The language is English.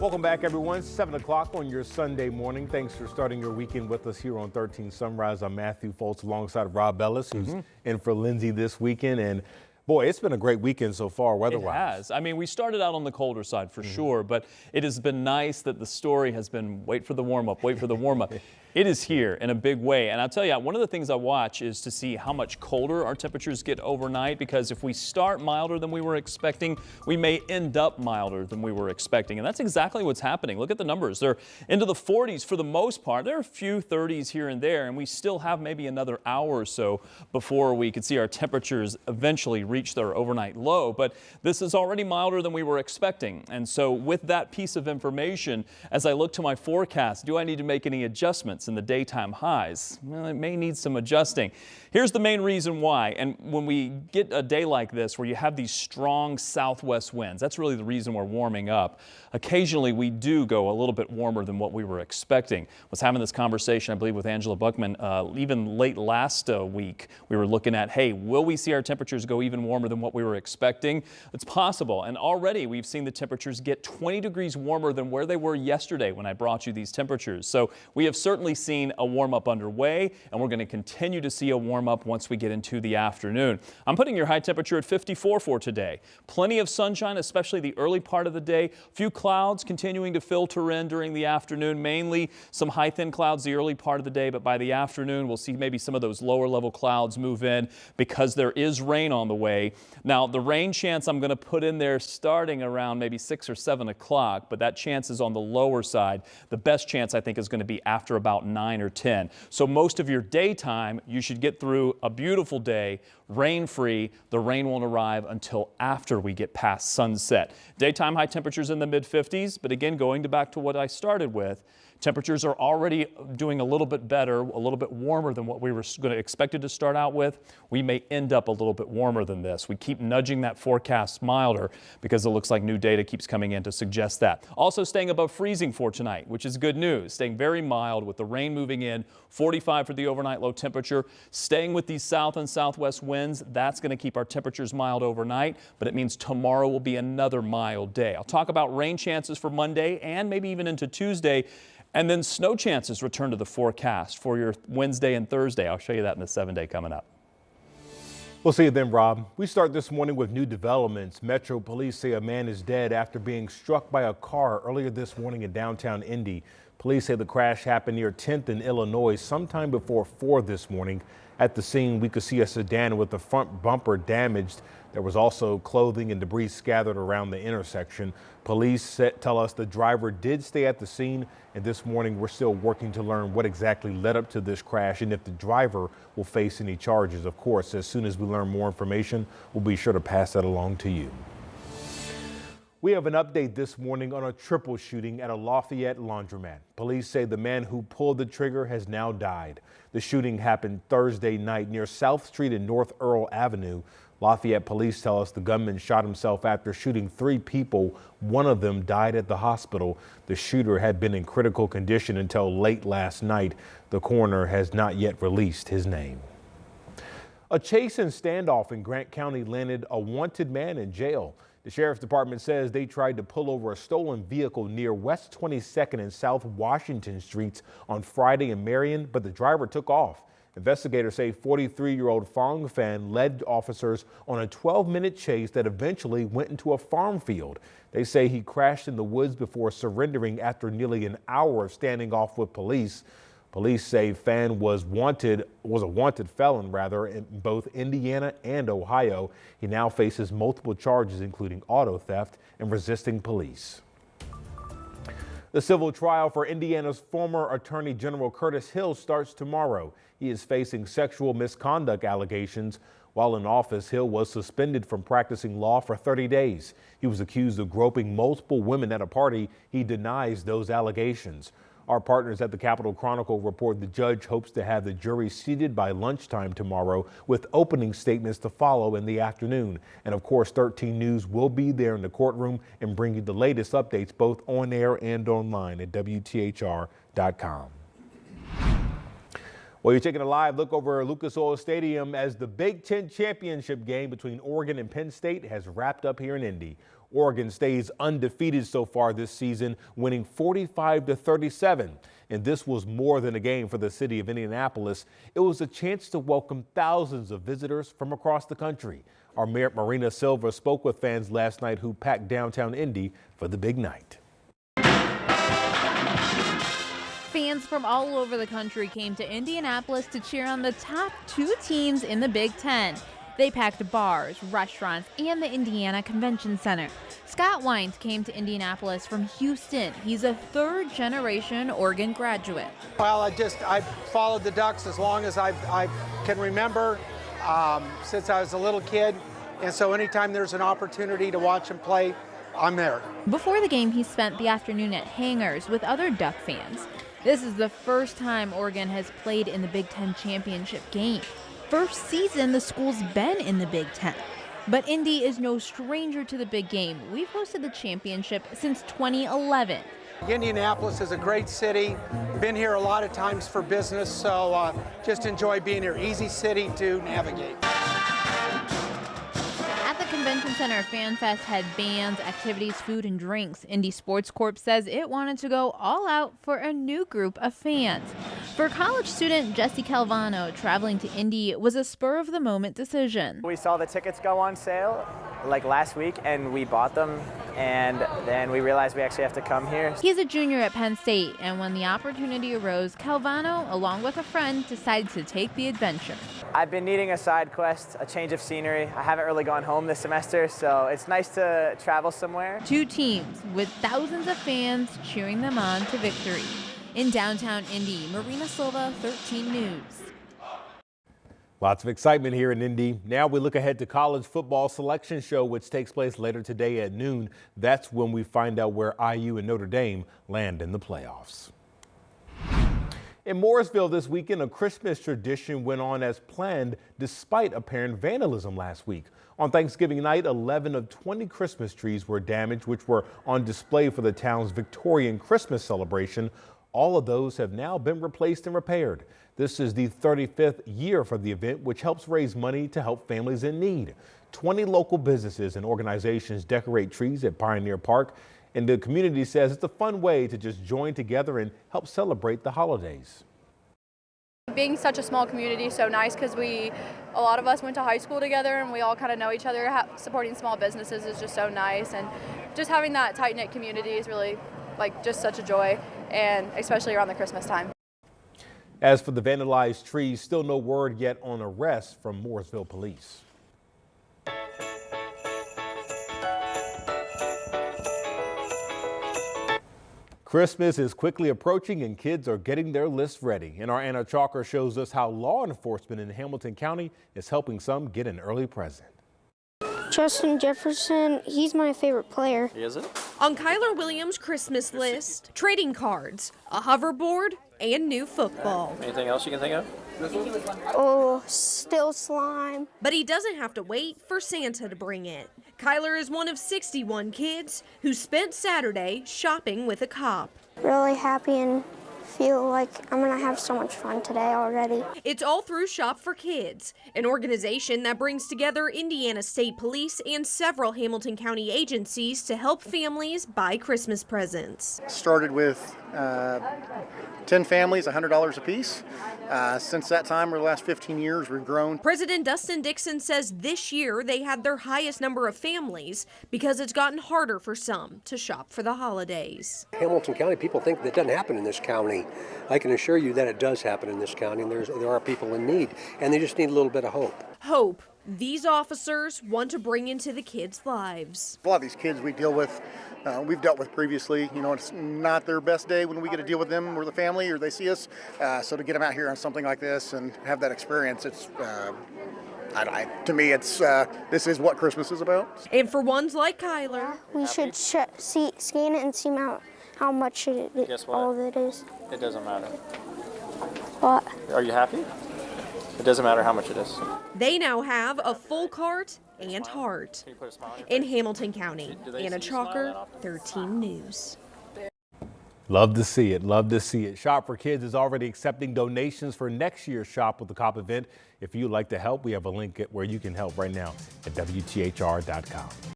Welcome back, everyone. 7 o'clock on your Sunday morning. Thanks for starting your weekend with us here on 13 Sunrise. I'm Matthew Foltz alongside Rob Ellis, who's in for Lindsay this weekend. And boy, it's been a great weekend so far weather-wise. It has. I mean, we started out on the colder side for sure, but it has been nice that the story has been wait for the warm-up, wait for the warm-up. It is here in a big way. And I'll tell you, one of the things I watch is to see how much colder our temperatures get overnight, because if we start milder than we were expecting, we may end up milder than we were expecting. And that's exactly what's happening. Look at the numbers. They're into the 40s for the most part. There are a few 30s here and there, and we still have maybe another hour or so before we could see our temperatures eventually reach their overnight low. But this is already milder than we were expecting. And so with that piece of information, as I look to my forecast, do I need to make any adjustments in the daytime highs? Well, it may need some adjusting. Here's the main reason why. And when we get a day like this where you have these strong southwest winds, that's really the reason we're warming up. Occasionally we do go a little bit warmer than what we were expecting. I was having this conversation, I believe, with Angela Buckman even late last week. We were looking at, hey, will we see our temperatures go even warmer than what we were expecting? It's possible. And already we've seen the temperatures get 20 degrees warmer than where they were yesterday when I brought you these temperatures. So we have certainly seen a warm-up underway, and we're going to continue to see a warm-up once we get into the afternoon. I'm putting your high temperature at 54 for today. Plenty of sunshine, especially the early part of the day. A few clouds continuing to filter in during the afternoon, mainly some high thin clouds the early part of the day, but by the afternoon we'll see maybe some of those lower level clouds move in because there is rain on the way. Now the rain chance I'm going to put in there starting around maybe 6 or 7 o'clock, but that chance is on the lower side. The best chance I think is going to be after about 9 or 10. So most of your daytime you should get through a beautiful day, rain-free. The rain won't arrive until after we get past sunset. Daytime high temperatures in the mid-50s, but again, going back to what I started with, temperatures are already doing a little bit better, a little bit warmer than what we were expected to start out with. We may end up a little bit warmer than this. We keep nudging that forecast milder because it looks like new data keeps coming in to suggest that. Also staying above freezing for tonight, which is good news. Staying very mild with the rain moving in, 45 for the overnight low temperature. Staying with these south and southwest winds, that's going to keep our temperatures mild overnight, but it means tomorrow will be another mild day. I'll talk about rain chances for Monday and maybe even into Tuesday. And then snow chances return to the forecast for your Wednesday and Thursday. I'll show you that in the 7-day coming up. We'll see you then, Rob. We start this morning with new developments. Metro police say a man is dead after being struck by a car earlier this morning in downtown Indy. Police say the crash happened near 10th in Illinois sometime before 4 this morning. At the scene, we could see a sedan with the front bumper damaged. There was also clothing and debris scattered around the intersection. Police tell us the driver did stay at the scene, and this morning we're still working to learn what exactly led up to this crash and if the driver will face any charges. Of course, as soon as we learn more information, we'll be sure to pass that along to you. We have an update this morning on a triple shooting at a Lafayette laundromat. Police say the man who pulled the trigger has now died. The shooting happened Thursday night near South Street and North Earl Avenue. Lafayette police tell us the gunman shot himself after shooting 3 people. One of them died at the hospital. The shooter had been in critical condition until late last night. The coroner has not yet released his name. A chase and standoff in Grant County landed a wanted man in jail. The sheriff's department says they tried to pull over a stolen vehicle near West 22nd and South Washington Streets on Friday in Marion, but the driver took off. Investigators say 43-year-old Fong Fan led officers on a 12-minute chase that eventually went into a farm field. They say he crashed in the woods before surrendering after nearly an hour of standing off with police. Police say Fan was a wanted felon in both Indiana and Ohio. He now faces multiple charges, including auto theft and resisting police. The civil trial for Indiana's former Attorney General Curtis Hill starts tomorrow. He is facing sexual misconduct allegations. While in office, Hill was suspended from practicing law for 30 days. He was accused of groping multiple women at a party. He denies those allegations. Our partners at the Capitol Chronicle report the judge hopes to have the jury seated by lunchtime tomorrow, with opening statements to follow in the afternoon. And of course, 13 News will be there in the courtroom and bring you the latest updates both on air and online at WTHR.com. Well, you're taking a live look over Lucas Oil Stadium as the Big Ten championship game between Oregon and Penn State has wrapped up here in Indy. Oregon stays undefeated so far this season, winning 45-37. And this was more than a game for the city of Indianapolis. It was a chance to welcome thousands of visitors from across the country. Our Mayor Marina Silva spoke with fans last night who packed downtown Indy for the big night. Fans from all over the country came to Indianapolis to cheer on the top two teams in the Big Ten. They packed bars, restaurants, and the Indiana Convention Center. Scott Wines came to Indianapolis from Houston. He's a third-generation Oregon graduate. Well, I followed the Ducks as long as I can remember, since I was a little kid. And so anytime there's an opportunity to watch them play, I'm there. Before the game, he spent the afternoon at Hangars with other Duck fans. This is the first time Oregon has played in the Big Ten championship game. First season the school's been in the Big Ten. But Indy is no stranger to the big game. We've hosted the championship since 2011. Indianapolis is a great city. Been here a lot of times for business, so just enjoy being here. Easy city to navigate. At the Convention Center, Fan Fest had bands, activities, food, and drinks. Indy Sports Corp says it wanted to go all out for a new group of fans. For college student Jesse Calvano, traveling to Indy was a spur-of-the-moment decision. We saw the tickets go on sale like last week and we bought them, and then we realized we actually have to come here. He's a junior at Penn State, and when the opportunity arose, Calvano, along with a friend, decided to take the adventure. I've been needing a side quest, a change of scenery. I haven't really gone home this semester, so it's nice to travel somewhere. Two teams with thousands of fans cheering them on to victory. In downtown Indy, Marina Silva, 13 News. Lots of excitement here in Indy. Now we look ahead to college football selection show, which takes place later today at noon. That's when we find out where IU and Notre Dame land in the playoffs. In Morrisville this weekend, a Christmas tradition went on as planned despite apparent vandalism last week. On Thanksgiving night, 11 of 20 Christmas trees were damaged, which were on display for the town's Victorian Christmas celebration. All of those have now been replaced and repaired. This is the 35th year for the event, which helps raise money to help families in need. 20 local businesses and organizations decorate trees at Pioneer Park, and the community says it's a fun way to just join together and help celebrate the holidays. Being such a small community, so nice because a lot of us went to high school together and we all kind of know each other. Supporting small businesses is just so nice, and just having that tight-knit community is really just such a joy, and especially around the Christmas time. As for the vandalized trees, still no word yet on arrests from Morrisville police. Christmas is quickly approaching and kids are getting their lists ready. And our Anna Chalker shows us how law enforcement in Hamilton County is helping some get an early present. Justin Jefferson, he's my favorite player. Is it? On Kyler Williams' Christmas list, trading cards, a hoverboard, and new football. Anything else you can think of? Oh, still slime. But he doesn't have to wait for Santa to bring it. Kyler is one of 61 kids who spent Saturday shopping with a cop. Really happy and feel like I'm gonna have so much fun today already. It's all through Shop for Kids, an organization that brings together Indiana State Police and several Hamilton County agencies to help families buy Christmas presents. Started with 10 families, $100 a piece. Since that time, over the last 15 years, we've grown. President Dustin Dixon says this year they had their highest number of families because it's gotten harder for some to shop for the holidays. Hamilton County, people think that doesn't happen in this county. I can assure you that it does happen in this county, and there are people in need, and they just need a little bit of hope. Hope these officers want to bring into the kids' lives. A lot of these kids we deal with, we've dealt with previously. You know, it's not their best day when we get to deal with them or the family or they see us. So to get them out here on something like this and have that experience, it's to me, it's this is what Christmas is about. And for ones like Kyler, we should scan it and see how much all of it is. It doesn't matter. What? Are you happy? It doesn't matter how much it is. They now have a full cart and heart. Can you put a smile on your In face? Hamilton County, Do they Anna see you smiling Chalker, often? 13 News. Love to see it. Love to see it. Shop for Kids is already accepting donations for next year's Shop with the Cop event. If you'd like to help, we have a link where you can help right now at WTHR.com.